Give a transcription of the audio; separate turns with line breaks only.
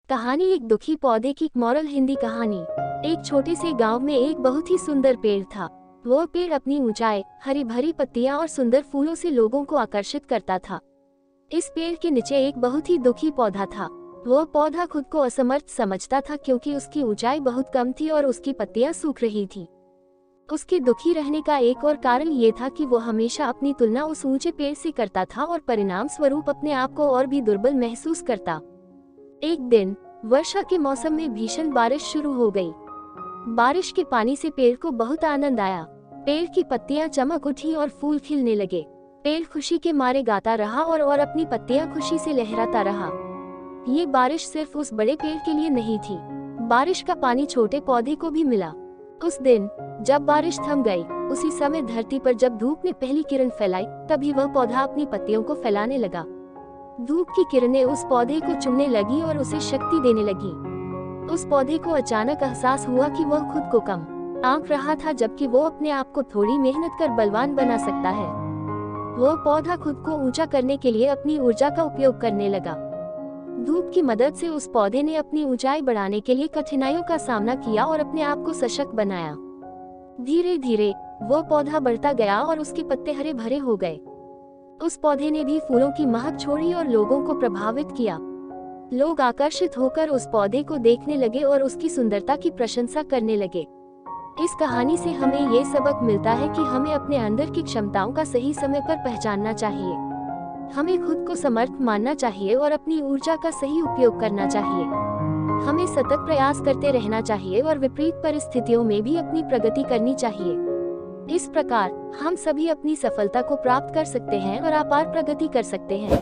कहानी एक दुखी पौधे की मॉरल। हिंदी कहानी। एक छोटे से गांव में एक बहुत ही सुंदर पेड़ था। वो पेड़ अपनी ऊंचाई, हरी भरी पत्तियां और सुंदर फूलों से लोगों को आकर्षित करता था। इस पेड़ के नीचे एक बहुत ही दुखी पौधा था। वो पौधा खुद को असमर्थ समझता था क्योंकि उसकी ऊंचाई बहुत कम थी और उसकी पत्तियां सूख रही थीं। उसके दुखी रहने का एक और कारण ये था कि वो हमेशा अपनी तुलना उस ऊंचे पेड़ से करता था और परिणाम स्वरूप अपने आप को और भी दुर्बल महसूस करता। एक दिन वर्षा के मौसम में भीषण बारिश शुरू हो गई। बारिश के पानी से पेड़ को बहुत आनंद आया। पेड़ की पत्तियां चमक उठी और फूल खिलने लगे। पेड़ खुशी के मारे गाता रहा और अपनी पत्तियां खुशी से लहराता रहा। ये बारिश सिर्फ उस बड़े पेड़ के लिए नहीं थी, बारिश का पानी छोटे पौधे को भी मिला। उस दिन जब बारिश थम गई, उसी समय धरती पर जब धूप ने पहली किरण फैलाई, तभी वह पौधा अपनी पत्तियों को फैलाने लगा। धूप की किरणें उस पौधे को चुमने लगी और उसे शक्ति देने लगी। उस पौधे को अचानक एहसास हुआ कि वह खुद को कम आंक रहा था, जबकि वो अपने आप को थोड़ी मेहनत कर बलवान बना सकता है। वो पौधा खुद को ऊंचा करने के लिए अपनी ऊर्जा का उपयोग करने लगा। धूप की मदद से उस पौधे ने अपनी ऊंचाई बढ़ाने के लिए कठिनाइयों का सामना किया और अपने आप को सशक्त बनाया। धीरे धीरे वो पौधा बढ़ता गया और उसके पत्ते हरे भरे हो गए। उस पौधे ने भी फूलों की महक छोड़ी और लोगों को प्रभावित किया। लोग आकर्षित होकर उस पौधे को देखने लगे और उसकी सुंदरता की प्रशंसा करने लगे। इस कहानी से हमें ये सबक मिलता है कि हमें अपने अंदर की क्षमताओं का सही समय पर पहचानना चाहिए। हमें खुद को समर्थ मानना चाहिए और अपनी ऊर्जा का सही उपयोग करना चाहिए। हमें सतत प्रयास करते रहना चाहिए और विपरीत परिस्थितियों में भी अपनी प्रगति करनी चाहिए। इस प्रकार हम सभी अपनी सफलता को प्राप्त कर सकते हैं और अपार प्रगति कर सकते हैं।